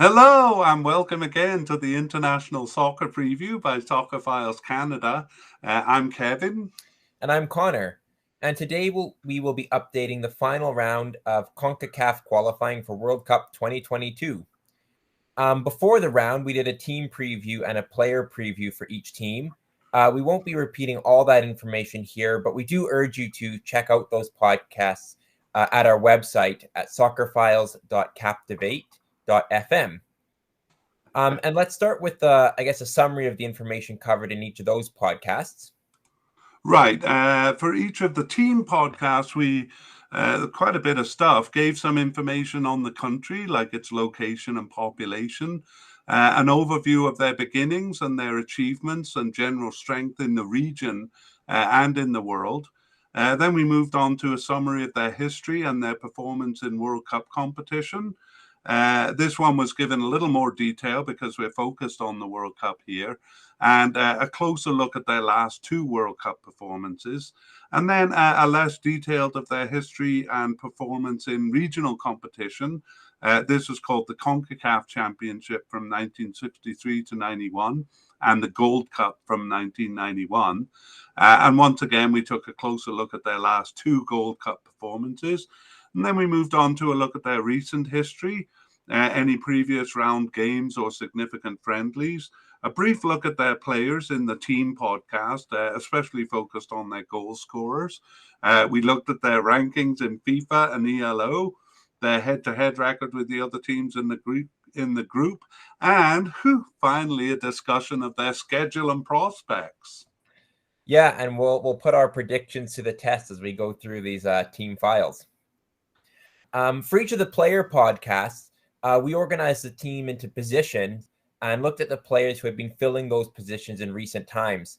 Hello and welcome again to the International Soccer Preview by Soccer Files Canada. I'm Kevin. And I'm Connor. And today we will be updating the final round of CONCACAF qualifying for World Cup 2022. Before the round, we did a team preview and a player preview for each team. We won't be repeating all that information here, but we do urge you to check out those podcasts at our website at soccerfiles.captivate.fm. And let's start with, a summary of the information covered in each of those podcasts. Right. For each of the team podcasts, we quite a bit of stuff, gave some information on the country, like its location and population, an overview of their beginnings and their achievements and general strength in the region and in the world. Then we moved on to a summary of their history and their performance in World Cup competition. This one was given a little more detail because we're focused on the World Cup here, and a closer look at their last two World Cup performances, and then a less detailed of their history and performance in regional competition. This was called the CONCACAF Championship from 1963 to 91 and the Gold Cup from 1991. And once again, we took a closer look at their last two Gold Cup performances. And then we moved on to a look at their recent history, any previous round games or significant friendlies, a brief look at their players in the team podcast, especially focused on their goal scorers. We looked at their rankings in FIFA and ELO, their head-to-head record with the other teams in the group, and finally a discussion of their schedule and prospects. Yeah, and we'll put our predictions to the test as we go through these team files. For each of the player podcasts, we organized the team into positions and looked at the players who had been filling those positions in recent times.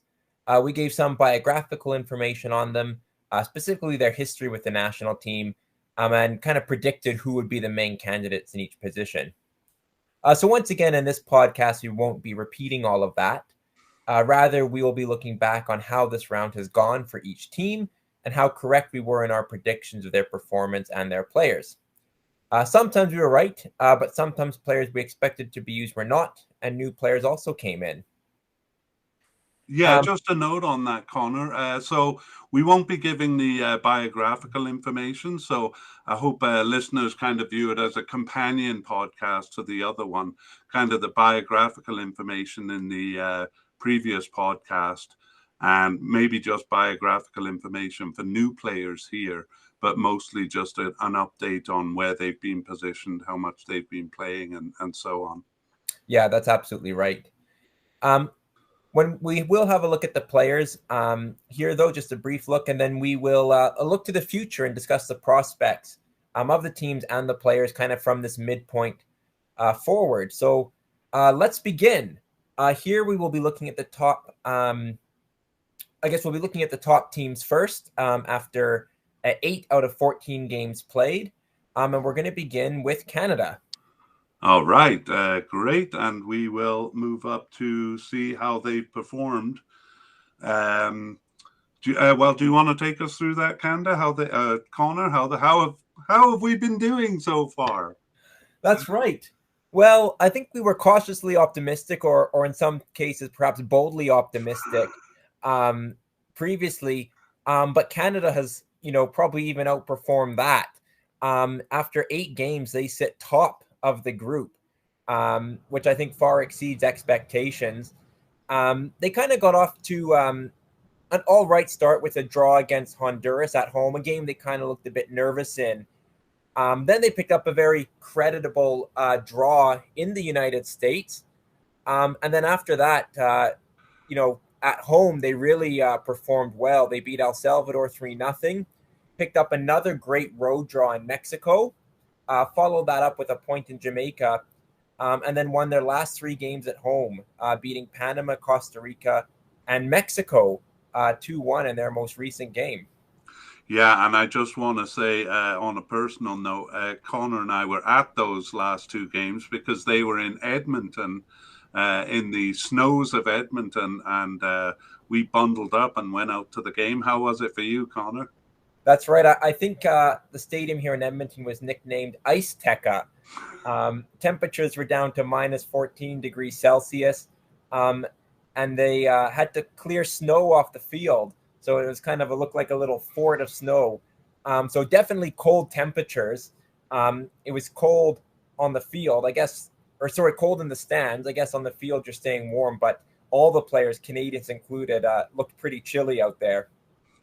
We gave some biographical information on them, specifically their history with the national team, and kind of predicted who would be the main candidates in each position. So once again, in this podcast, we won't be repeating all of that. Rather, we will be looking back on how this round has gone for each team and how correct we were in our predictions of their performance and their players. Sometimes we were right, but sometimes players we expected to be used were not, and new players also came in. Yeah, just a note on that, Connor. So we won't be giving the biographical information. So I hope listeners kind of view it as a companion podcast to the other one, kind of the biographical information in the previous podcast, and maybe just biographical information for new players here, but mostly just an update on where they've been positioned, how much they've been playing, and so on. Yeah, that's absolutely right. When we will have a look at the players here, though, just a brief look, and then we will look to the future and discuss the prospects of the teams and the players kind of from this midpoint forward. So let's begin. Here we will be looking at the top. We'll be looking at the top teams first after 8 out of 14 games played. And we're going to begin with Canada. All right, great. And we will move up to see how they've performed. Do you want to take us through that, Canada? Connor? How have we been doing so far? That's right. Well, I think we were cautiously optimistic, or in some cases, perhaps boldly optimistic previously. But Canada has, probably even outperformed that. After 8 games, they sit top of the group, which I think far exceeds expectations. They kind of got off to an all right start with a draw against Honduras at home, a game they kind of looked a bit nervous in. Then they picked up a very creditable draw in the United States. And then after that, at home, they really performed well. They beat El Salvador 3-0, picked up another great road draw in Mexico, followed that up with a point in Jamaica, and then won their last 3 games at home, beating Panama, Costa Rica, and Mexico 2-1 in their most recent game. Yeah, and I just want to say on a personal note, Connor and I were at those last 2 games because they were in Edmonton, in the snows of Edmonton, and we bundled up and went out to the game. How was it for you, Connor? That's right. I think the stadium here in Edmonton was nicknamed Ice Teca Temperatures were down to minus 14 degrees Celsius, and they had to clear snow off the field. So it was kind of looked like a little fort of snow. So definitely cold temperatures. It was cold on the field, I guess, or sorry, cold in the stands. I guess on the field you're staying warm, but all the players, Canadians included, looked pretty chilly out there.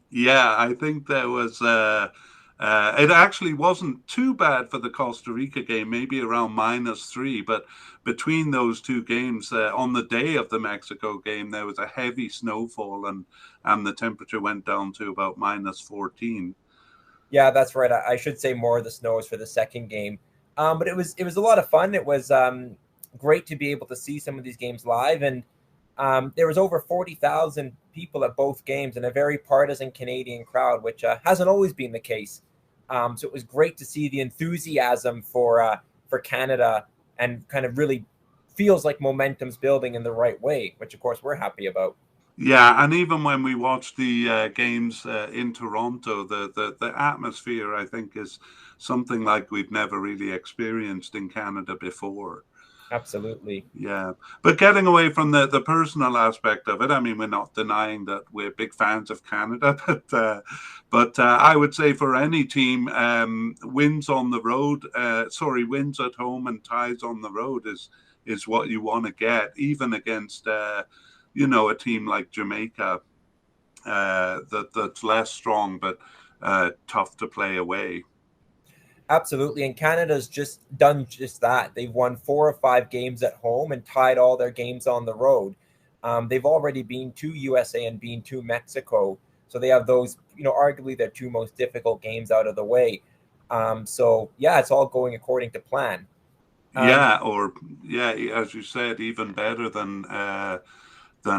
Yeah, I think there was. It actually wasn't too bad for the Costa Rica game, maybe around -3. But between those two games, on the day of the Mexico game, there was a heavy snowfall, and the temperature went down to about -14. Yeah, that's right. I should say more of the snow is for the second game, but it was a lot of fun. It was great to be able to see some of these games live, and there was over 40,000 people at both games and a very partisan Canadian crowd, which hasn't always been the case. So it was great to see the enthusiasm for Canada, and kind of really feels like momentum's building in the right way, which of course we're happy about. Yeah, and even when we watched the games in Toronto, the atmosphere, I think, is something like we've never really experienced in Canada before. Absolutely. Yeah, but getting away from the personal aspect of it, I mean, we're not denying that we're big fans of Canada, but I would say for any team, wins on the road, wins at home and ties on the road is what you want to get, even against a team like Jamaica, that's less strong but tough to play away. Absolutely. And Canada's just done just that. They've won 4 or 5 games at home and tied all their games on the road. They've already been to USA and been to Mexico. So they have those, arguably their 2 most difficult games out of the way. So, yeah, it's all going according to plan. As you said, even better than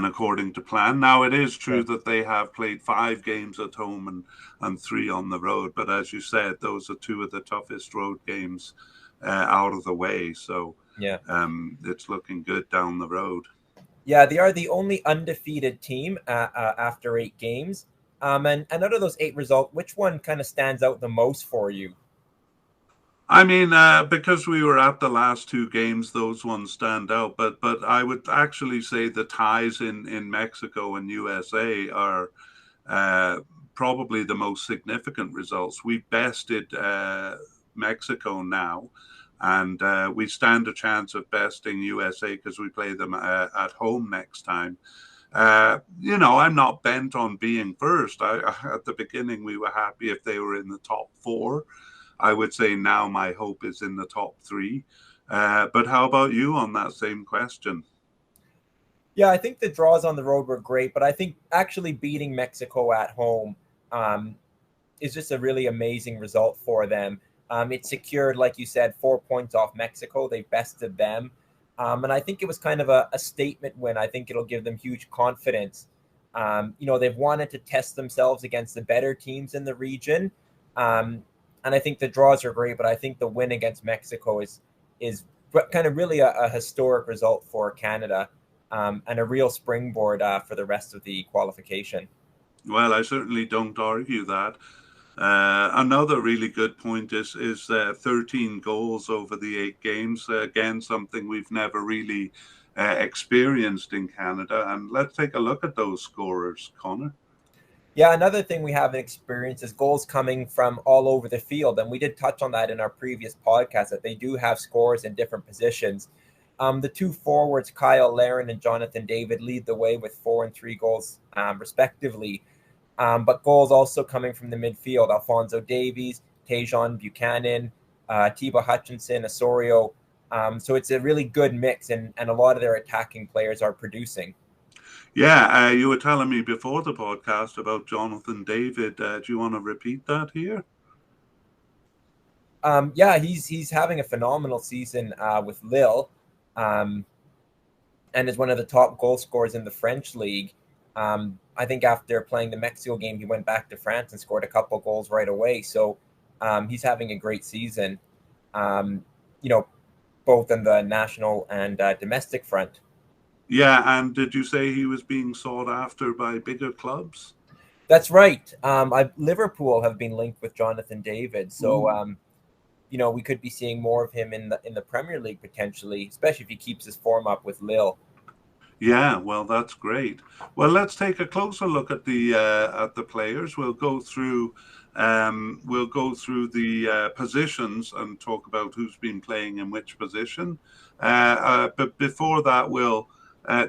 according to plan. Now, it is true that they have played 5 games at home and 3 on the road. But as you said, those are 2 of the toughest road games out of the way. So it's looking good down the road. Yeah, they are the only undefeated team after 8 games. And out of those 8 results, which one kind of stands out the most for you? I mean, because we were at the last 2 games, those ones stand out. But I would actually say the ties in Mexico and USA are probably the most significant results. We bested Mexico now, and we stand a chance of besting USA because we play them at home next time. I'm not bent on being first. At the beginning, we were happy if they were in the top 4. I would say now my hope is in the top 3. But how about you on that same question? Yeah, I think the draws on the road were great, but I think actually beating Mexico at home is just a really amazing result for them. It secured, like you said, 4 points off Mexico. They bested them. And I think it was kind of a statement win. I think it'll give them huge confidence. They've wanted to test themselves against the better teams in the region. And I think the draws are great, but I think the win against Mexico is kind of really a historic result for Canada, and a real springboard for the rest of the qualification. Well, I certainly don't argue that. Another really good point is 13 goals over the 8 games. Again, something we've never really experienced in Canada. And let's take a look at those scorers, Connor. Yeah, another thing we haven't experienced is goals coming from all over the field. And we did touch on that in our previous podcast, that they do have scores in different positions. The 2 forwards, Kyle Larin and Jonathan David, lead the way with 4 and 3 goals, respectively. But goals also coming from the midfield, Alfonso Davies, Tajon Buchanan, Thibaut Hutchinson, Osorio. So it's a really good mix, and a lot of their attacking players are producing. Yeah, you were telling me before the podcast about Jonathan David. Do you want to repeat that here? Yeah, he's having a phenomenal season with Lille, and is one of the top goal scorers in the French league. I think after playing the Mexico game, he went back to France and scored a couple goals right away. So he's having a great season, both in the national and domestic front. Yeah, and did you say he was being sought after by bigger clubs? That's right. Liverpool have been linked with Jonathan David. So we could be seeing more of him in the Premier League potentially, especially if he keeps his form up with Lille. Yeah, well, that's great. Well, let's take a closer look at the players. We'll go through the positions and talk about who's been playing in which position. But before that, we'll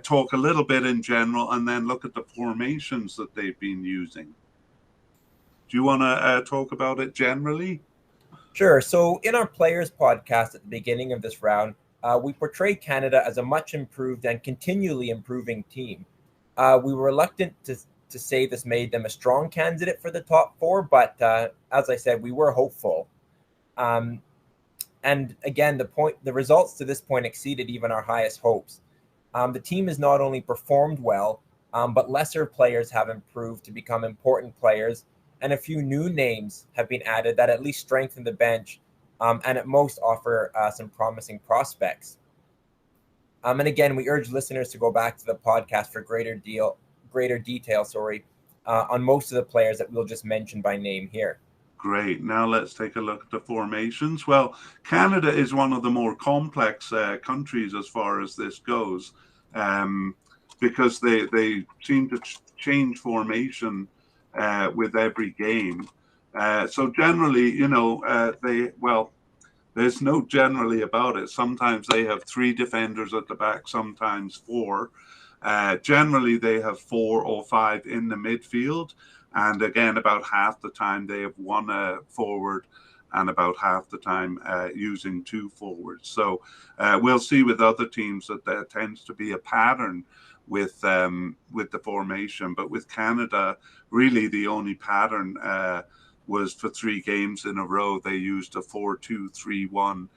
talk a little bit in general and then look at the formations that they've been using. Do you want to talk about it generally? Sure. So in our players podcast at the beginning of this round, we portrayed Canada as a much improved and continually improving team. We were reluctant to say this made them a strong candidate for the top four, but as I said, we were hopeful. And again, the results to this point exceeded even our highest hopes. The team has not only performed well, but lesser players have improved to become important players, and a few new names have been added that at least strengthen the bench and at most offer some promising prospects. And again, we urge listeners to go back to the podcast for greater detail, on most of the players that we'll just mention by name here. Great. Now let's take a look at the formations. Well, Canada is one of the more complex countries as far as this goes, because they seem to change formation with every game. So generally, there's no generally about it. Sometimes they have 3 defenders at the back, sometimes 4. Generally, they have 4 or 5 in the midfield. And again, about half the time they have 1 forward and about half the time using 2 forwards. So we'll see with other teams that there tends to be a pattern with the formation. But with Canada, really the only pattern was for 3 games in a row. They used a 4-2-3-1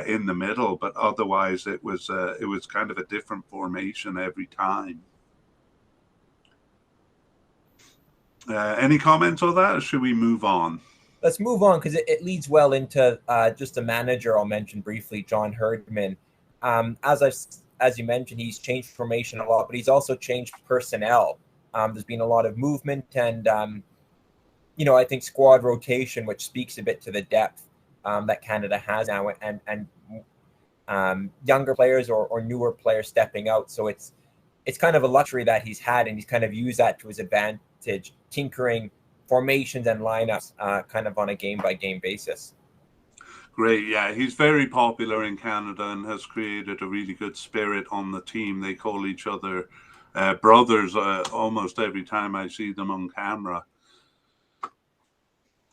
in the middle, but otherwise it was kind of a different formation every time. Any comments on that, or should we move on? Let's move on, because it leads well into just a manager I'll mention briefly, John Herdman. As you mentioned, he's changed formation a lot, but he's also changed personnel. There's been a lot of movement and, I think squad rotation, which speaks a bit to the depth that Canada has now, and younger players or newer players stepping out. So it's kind of a luxury that he's had, and he's kind of used that to his advantage, tinkering formations and lineups kind of on a game-by-game basis. Great, yeah. He's very popular in Canada and has created a really good spirit on the team. They call each other brothers almost every time I see them on camera.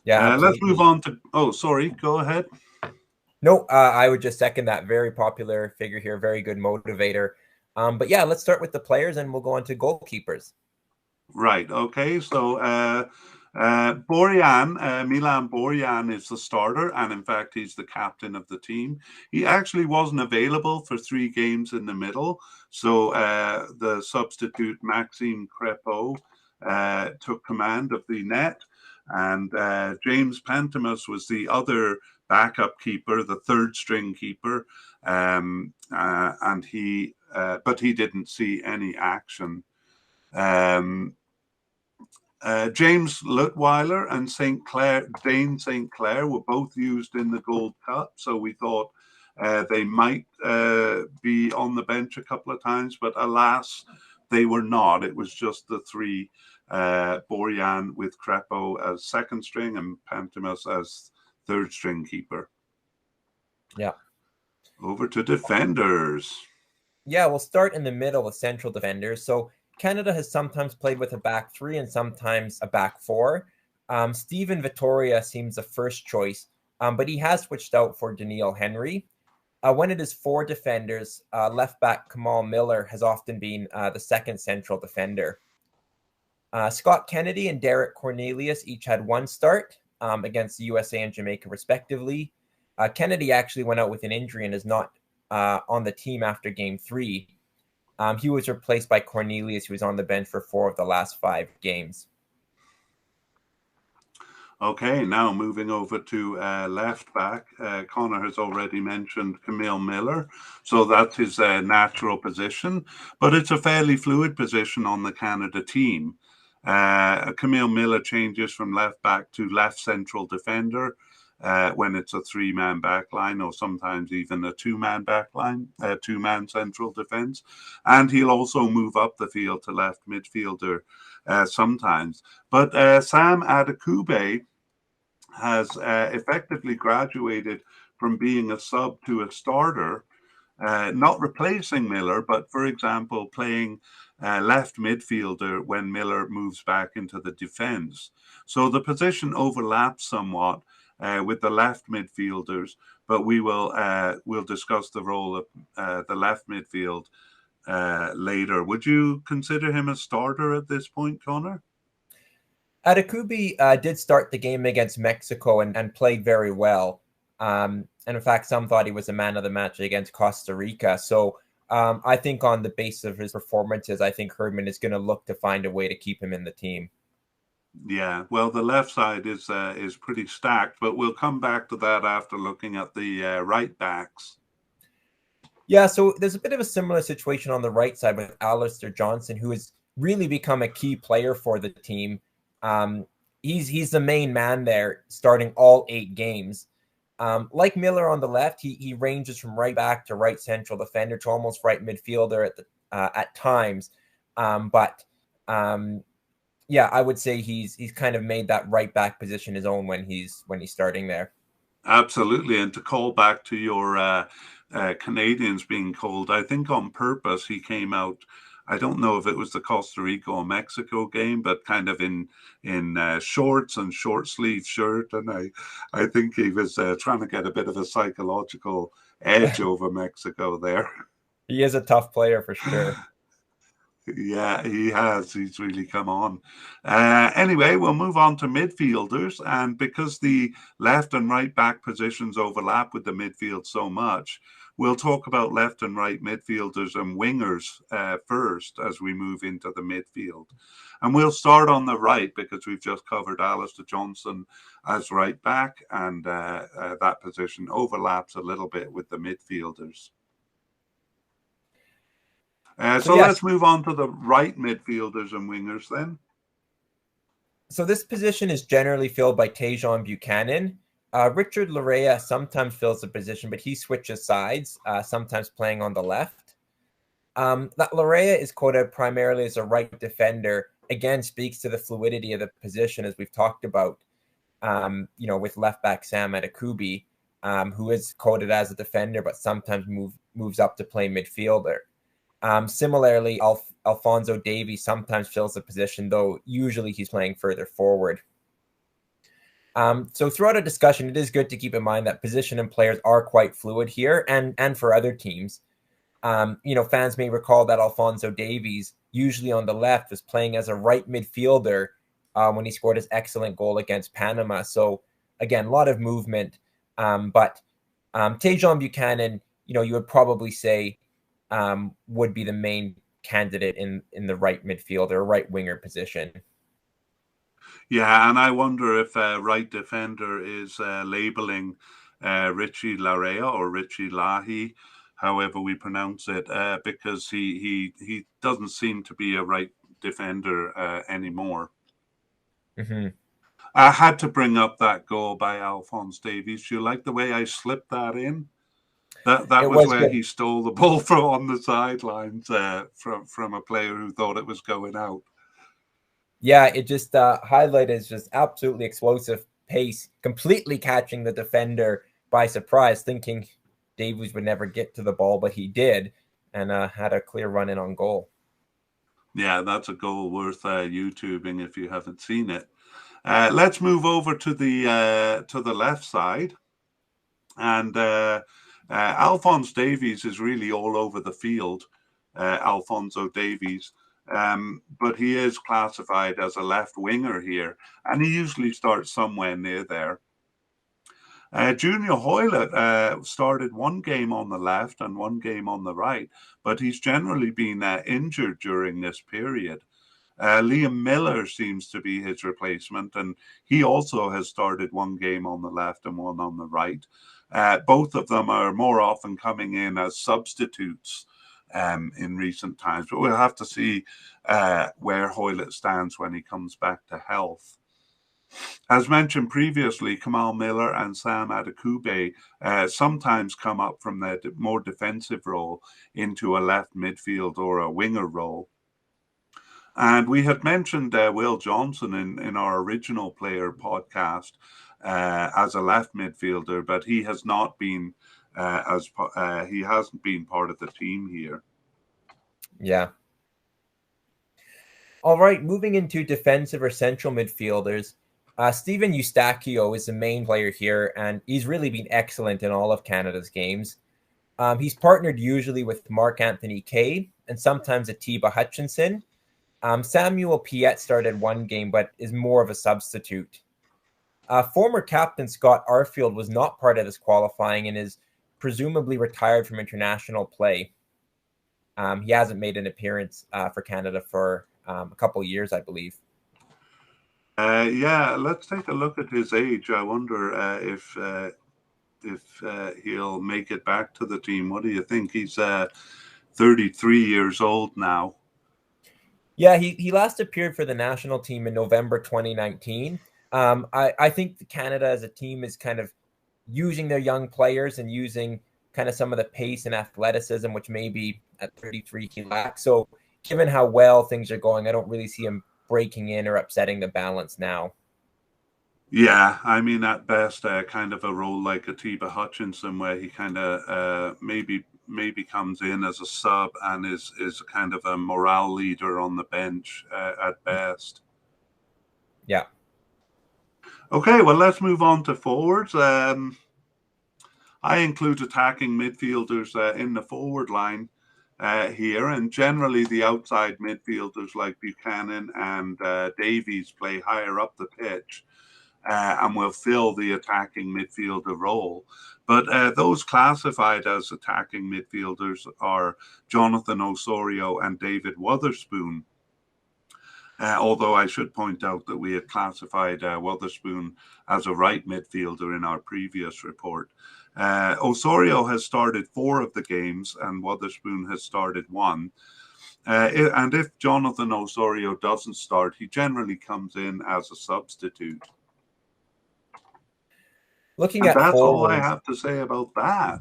Yeah, let's move on to... Oh, sorry, go ahead. No, I would just second that. Very popular figure here, very good motivator. But yeah, let's start with the players and we'll go on to goalkeepers. Right, okay. So Milan Borjan is the starter, and in fact, he's the captain of the team. He actually wasn't available for 3 games in the middle, so the substitute Maxime Crepeau took command of the net, and James Pantemis was the other backup keeper, the 3rd string keeper, but he didn't see any action. James Lutweiler and Dane St. Clair were both used in the Gold Cup, so we thought they might be on the bench a couple of times, but alas, they were not. It was just the 3, Borjan with Crepeau as 2nd string and Pantemis as 3rd string keeper. Yeah. Over to defenders. Yeah, we'll start in the middle with central defenders. So Canada has sometimes played with a back 3 and sometimes a back 4. Steven Vittoria seems the first choice, but he has switched out for Daniil Henry. When it is 4 defenders, left back Camille Miller has often been the 2nd central defender. Scott Kennedy and Derek Cornelius each had 1 start against the USA and Jamaica, respectively. Kennedy actually went out with an injury and is not on the team after game 3. He was replaced by Cornelius, who was on the bench for 4 of the last 5 games. Okay, now moving over to left back. Connor has already mentioned Camille Miller, so that's his natural position, but it's a fairly fluid position on the Canada team. Camille Miller changes from left back to left central defender. when it's a 3-man back line, or sometimes even a 2-man back line, 2-man central defense. And he'll also move up the field to left midfielder sometimes. But Sam Adakube has effectively graduated from being a sub to a starter, not replacing Miller, but, for example, playing left midfielder when Miller moves back into the defense. So the position overlaps somewhat with the left midfielders, but we'll discuss the role of the left midfield later. Would you consider him a starter at this point, Connor? Adakube did start the game against Mexico and played very well. And in fact, some thought he was a man of the match against Costa Rica. So I think on the basis of his performances, I think Herdman is going to look to find a way to keep him in the team. Yeah, well, the left side is pretty stacked, but we'll come back to that after looking at the right backs. Yeah, so there's a bit of a similar situation on the right side with Aleister Johnson, who has really become a key player for the team. He's the main man there, starting all 8 games. Like Miller on the left, he ranges from right back to right central defender to almost right midfielder at times. Yeah, I would say he's kind of made that right back position his own when he's starting there. Absolutely, and to call back to your Canadians being cold, I think on purpose he came out. I don't know if it was the Costa Rica or Mexico game, but kind of in shorts and short sleeve shirt, and I think he was trying to get a bit of a psychological edge over Mexico there. He is a tough player for sure. Yeah, he has. He's really come on. Anyway, we'll move on to midfielders. And because the left and right back positions overlap with the midfield so much, we'll talk about left and right midfielders and wingers first as we move into the midfield. And we'll start on the right because we've just covered Aleister Johnson as right back, and that position overlaps a little bit with the midfielders. So let's move on to the right midfielders and wingers then. So this position is generally filled by Tajon Buchanan. Richard Larea sometimes fills the position, but he switches sides, sometimes playing on the left. That Larea is quoted primarily as a right defender. Again, speaks to the fluidity of the position, as we've talked about, with left back Sam Adakube, who is quoted as a defender, but sometimes moves up to play midfielder. Similarly, Alfonso Davies sometimes fills the position, though usually he's playing further forward. So throughout a discussion, it is good to keep in mind that position and players are quite fluid here, and for other teams. Fans may recall that Alfonso Davies, usually on the left, was playing as a right midfielder when he scored his excellent goal against Panama. So again, a lot of movement. But Tajon Buchanan, you would probably say would be the main candidate in the right midfielder or right winger position. Yeah, and I wonder if right defender is labeling Richie Larea or Richie Lahi, however we pronounce it, because he doesn't seem to be a right defender anymore. Mm-hmm. I had to bring up that goal by Alfonso Davies. Do you like the way I slipped that in? That was where he stole the ball from on the sidelines from a player who thought it was going out. Yeah, it just highlighted just absolutely explosive pace, completely catching the defender by surprise, thinking Davies would never get to the ball, but he did, and had a clear run in on goal. Yeah, that's a goal worth YouTubing if you haven't seen it. Let's move over to the left side, and Alfonso Davies is really all over the field. Alfonso Davies. But he is classified as a left winger here, and he usually starts somewhere near there. Junior Hoylett started one game on the left and one game on the right, but he's generally been injured during this period. Liam Miller seems to be his replacement, and he also has started one game on the left and one on the right. Both of them are more often coming in as substitutes in recent times, but we'll have to see where Hoylett stands when he comes back to health. As mentioned previously, Camille Miller and Sam Adakube sometimes come up from their more defensive role into a left midfield or a winger role. And we had mentioned Will Johnson in our original player podcast as a left midfielder, but he has not been he hasn't been part of the team here. Yeah. All right, moving into defensive or central midfielders. Steven Eustachio is the main player here, and he's really been excellent in all of Canada's games. He's partnered usually with Mark-Anthony Kaye and sometimes Atiba Hutchinson. Samuel Piette started one game, but is more of a substitute. Former captain Scott Arfield was not part of this qualifying and is presumably retired from international play. He hasn't made an appearance for Canada for a couple of years, I believe. Yeah, let's take a look at his age. I wonder if he'll make it back to the team. What do you think? He's 33 years old now. Yeah, he last appeared for the national team in November 2019. I think Canada as a team is kind of using their young players and using kind of some of the pace and athleticism, which maybe at 33 he lacks. So given how well things are going, I don't really see him breaking in or upsetting the balance now. Yeah, I mean, at best, kind of a role like Atiba Hutchinson, where he kind of maybe comes in as a sub and is kind of a morale leader on the bench at best. Yeah. Okay, well, let's move on to forwards. I include attacking midfielders in the forward line here, and generally the outside midfielders like Buchanan and Davies play higher up the pitch and will fill the attacking midfielder role. But those classified as attacking midfielders are Jonathan Osorio and David Wotherspoon. Although I should point out that we had classified Wotherspoon as a right midfielder in our previous report. Osorio has started 4 of the games and Wotherspoon has started 1. And if Jonathan Osorio doesn't start, he generally comes in as a substitute. Looking at that's forwards, all I have to say about that.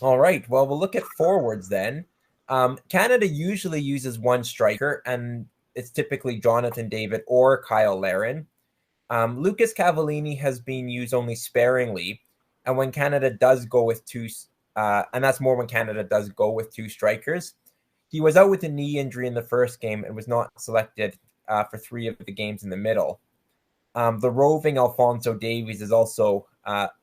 All right. Well, we'll look at forwards then. Canada usually uses one striker, and it's typically Jonathan David or Kyle Larin. Lucas Cavallini has been used only sparingly, and when Canada does go with 2, and that's more when Canada does go with 2 strikers. He was out with a knee injury in the first game and was not selected for 3 of the games in the middle. The roving Alfonso Davies is also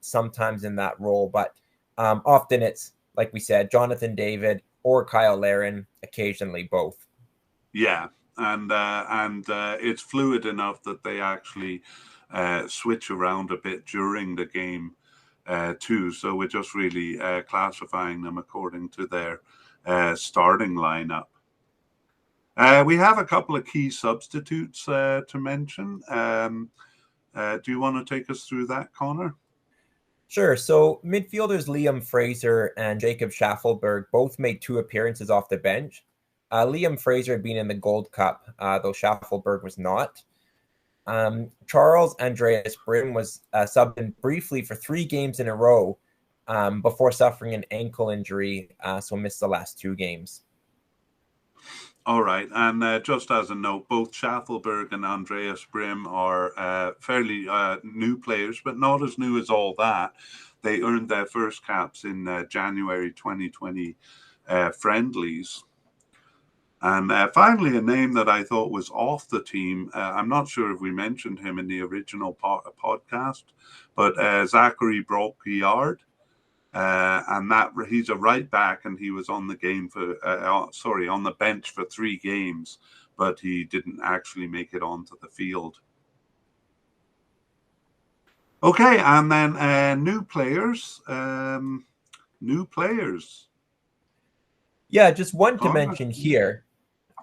sometimes in that role, but often it's, like we said, Jonathan David or Kyle Larin, occasionally both. Yeah, and it's fluid enough that they actually switch around a bit during the game too. So we're just really classifying them according to their starting lineup. We have a couple of key substitutes to mention. Do you want to take us through that, Connor? Sure. So midfielders Liam Fraser and Jacob Schaffelberg both made 2 appearances off the bench. Liam Fraser had been in the Gold Cup, though Schaffelberg was not. Charles Andreas Brim was subbed in briefly for 3 games in a row before suffering an ankle injury, so missed the last 2 games. All right, and just as a note, both Schaffelberg and Andreas Brim are fairly new players, but not as new as all that. They earned their first caps in January 2020 friendlies. And finally, a name that I thought was off the team. I'm not sure if we mentioned him in the original podcast, but Zachary Brock-Yard. And that he's a right back, and he was on the on the bench for 3 games, but he didn't actually make it onto the field. Okay, and then new players. Yeah, just one to mention here,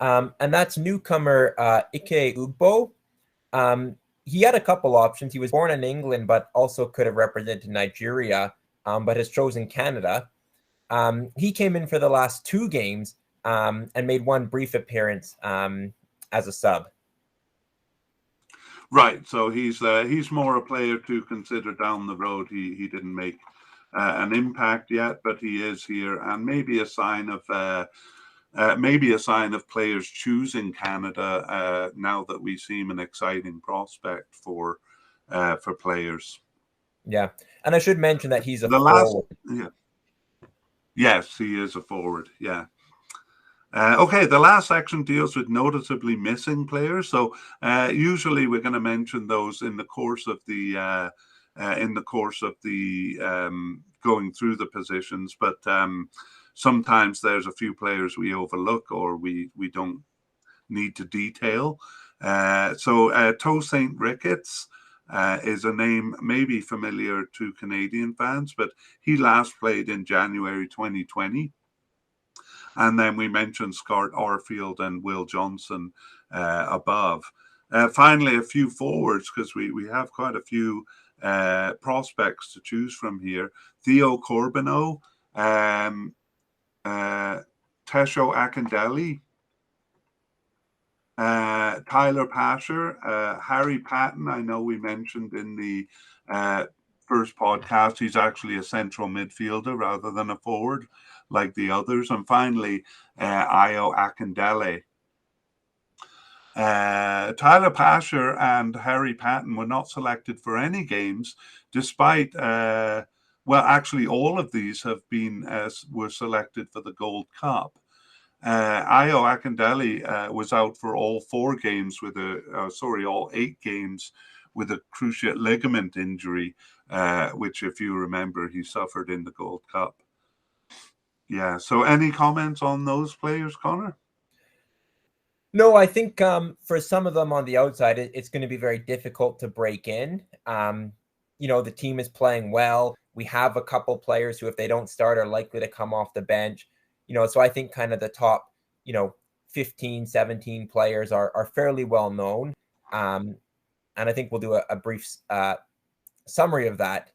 and that's newcomer Ike Ugbo. He had a couple options. He was born in England, but also could have represented Nigeria. But has chosen Canada. He came in for the last 2 games and made 1 brief appearance as a sub. Right. So he's more a player to consider down the road. He didn't make an impact yet, but he is here, and maybe a sign of players choosing Canada now that we seem an exciting prospect for players. Yeah, and I should mention that he's a forward. Yeah. Yes, he is a forward. Yeah. Okay, the last section deals with noticeably missing players. So usually we're going to mention those in the course of the going through the positions, but sometimes there's a few players we overlook or we don't need to detail. So Tosaint Ricketts is a name maybe familiar to Canadian fans, but he last played in January 2020. And then we mentioned Scott Arfield and Will Johnson above. Finally, a few forwards, because we have quite a few prospects to choose from here. Theo Corbineau, Tesho Akindele, Tyler Pasher, Harry Patton. I know we mentioned in the first podcast, he's actually a central midfielder rather than a forward like the others. And finally, Ayo Akindele. Tyler Pasher and Harry Patton were not selected for any games, despite, actually all of these have been were selected for the Gold Cup. Ayo Akindele was out for all 8 games with a cruciate ligament injury, which, if you remember, he suffered in the Gold Cup. Yeah. So, any comments on those players, Connor? No, I think for some of them on the outside, it's going to be very difficult to break in. The team is playing well. We have a couple players who, if they don't start, are likely to come off the bench. So I think kind of the top, 15, 17 players are fairly well known. And I think we'll do a brief summary of that.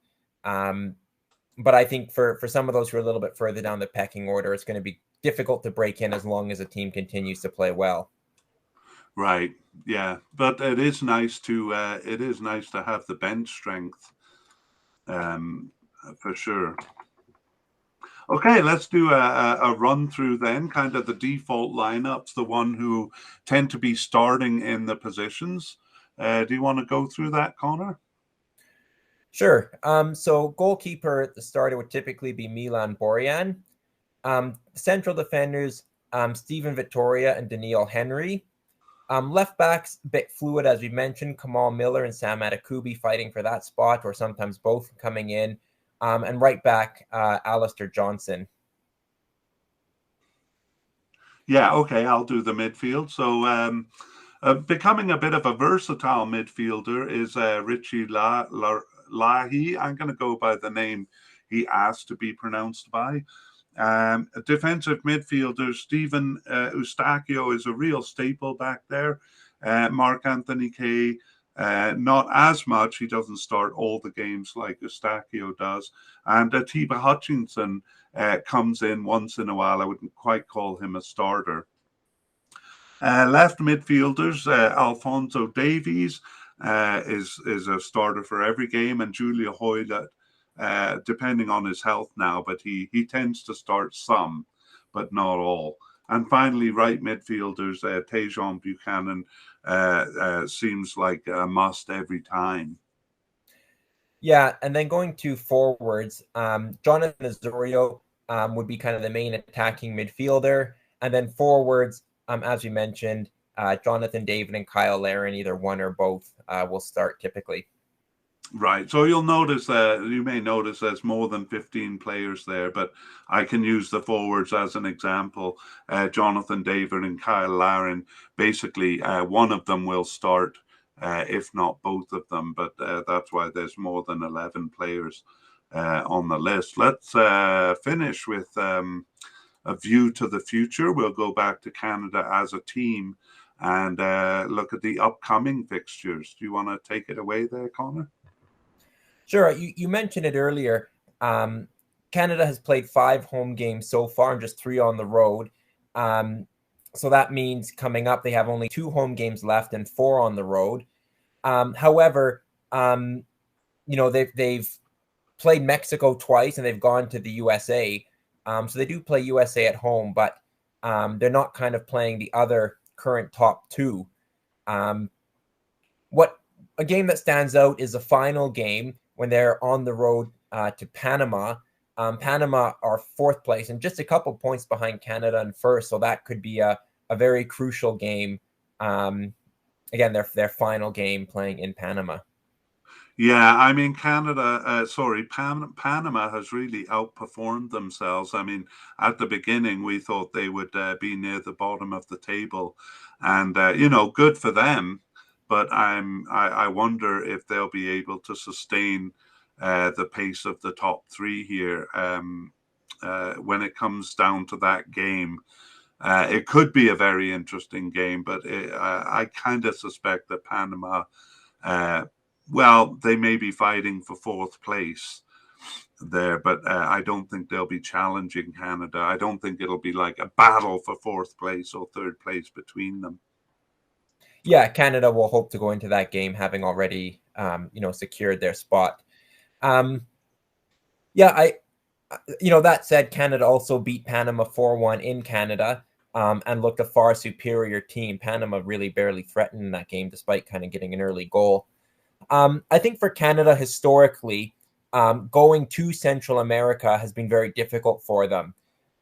But I think for some of those who are a little bit further down the pecking order, it's going to be difficult to break in as long as a team continues to play well. Right. Yeah. But it is nice to have the bench strength, for sure. Okay, let's do a run through then, kind of the default lineups, the one who tend to be starting in the positions. Do you want to go through that, Connor? Sure. So goalkeeper at the starter would typically be Milan Borjan. Central defenders, Stephen Vittoria and Daniil Henry. Left backs, a bit fluid, as we mentioned, Camille Miller and Sam Adakube fighting for that spot, or sometimes both coming in. And right back, Aleister Johnson. Yeah, okay, I'll do the midfield. So becoming a bit of a versatile midfielder is Richie Lahi. I'm going to go by the name he asked to be pronounced by. Defensive midfielder Stephen Eustachio is a real staple back there. Mark Anthony Kay, not as much. He doesn't start all the games like Eustachio does. And Atiba Hutchinson comes in once in a while. I wouldn't quite call him a starter. Left midfielders, Alfonso Davies is a starter for every game, and Julia Hoylett, depending on his health now, but he tends to start some, but not all. And finally, right midfielders, Tejon Buchanan seems like a must every time. Yeah, and then going to forwards, Jonathan Osorio would be kind of the main attacking midfielder. And then forwards, as we mentioned, Jonathan David and Kyle Larin, either one or both, will start typically. Right. So you may notice there's more than 15 players there, but I can use the forwards as an example. Jonathan David and Kyle Larin, basically one of them will start, if not both of them, but that's why there's more than 11 players on the list. Let's finish with a view to the future. We'll go back to Canada as a team and look at the upcoming fixtures. Do you want to take it away there, Connor? Sure. You mentioned it earlier. Canada has played 5 home games so far and just 3 on the road. So that means coming up, they have only 2 home games left and 4 on the road. However, they've played Mexico twice and they've gone to the USA. So they do play USA at home, but they're not kind of playing the other current top two. What a game that stands out is the final game when they're on the road to Panama. Panama are fourth place and just a couple points behind Canada in first, so that could be a very crucial game. Again, their final game playing in Panama. Yeah, I mean, Panama has really outperformed themselves. I mean, at the beginning, we thought they would be near the bottom of the table, and good for them. But I wonder if they'll be able to sustain the pace of the top three here when it comes down to that game. It could be a very interesting game, but I kind of suspect that Panama. They may be fighting for fourth place there, but I don't think they'll be challenging Canada. I don't think it'll be like a battle for fourth place or third place between them. Yeah, Canada will hope to go into that game having already, secured their spot. That said, Canada also beat Panama 4-1 in Canada and looked a far superior team. Panama really barely threatened in that game despite kind of getting an early goal. I think for Canada historically, going to Central America has been very difficult for them.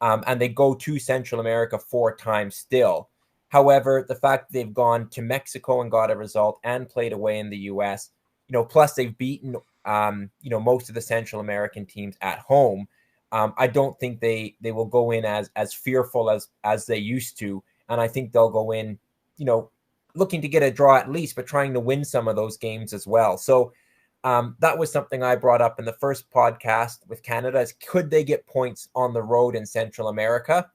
And they go to Central America 4 times still. However, the fact that they've gone to Mexico and got a result and played away in the US, plus they've beaten, most of the Central American teams at home. I don't think they will go in as fearful as they used to. And I think they'll go in, looking to get a draw at least, but trying to win some of those games as well. So that was something I brought up in the first podcast with Canada is could they get points on the road in Central America?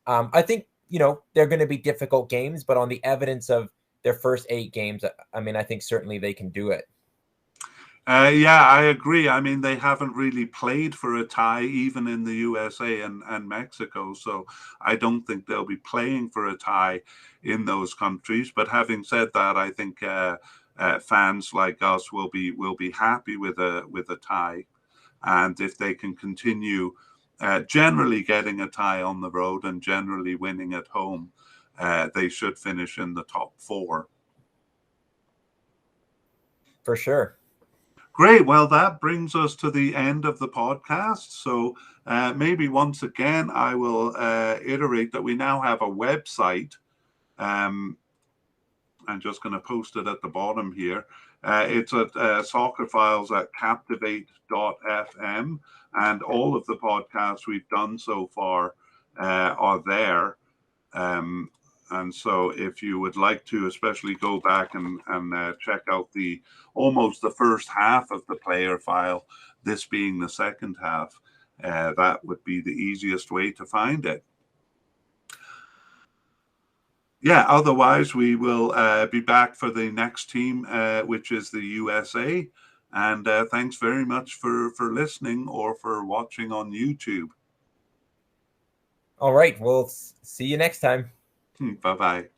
I think, they're going to be difficult games, but on the evidence of their first 8 games, I think certainly they can do it. Yeah, I agree. I mean, they haven't really played for a tie, even in the USA and Mexico. So I don't think they'll be playing for a tie in those countries. But having said that, I think fans like us will be happy with a tie, and if they can continue generally getting a tie on the road and generally winning at home, they should finish in the top 4. For sure. Great. Well, that brings us to the end of the podcast. So maybe once again, I will iterate that we now have a website. I'm just going to post it at the bottom here. It's at Soccer Files at captivate.fm. And all of the podcasts we've done so far are there. And so if you would like to especially go back and check out almost the first half of the player file, this being the second half, that would be the easiest way to find it. Yeah, otherwise we will be back for the next team, which is the USA. And thanks very much for listening or for watching on YouTube. All right. We'll see you next time. Bye-bye.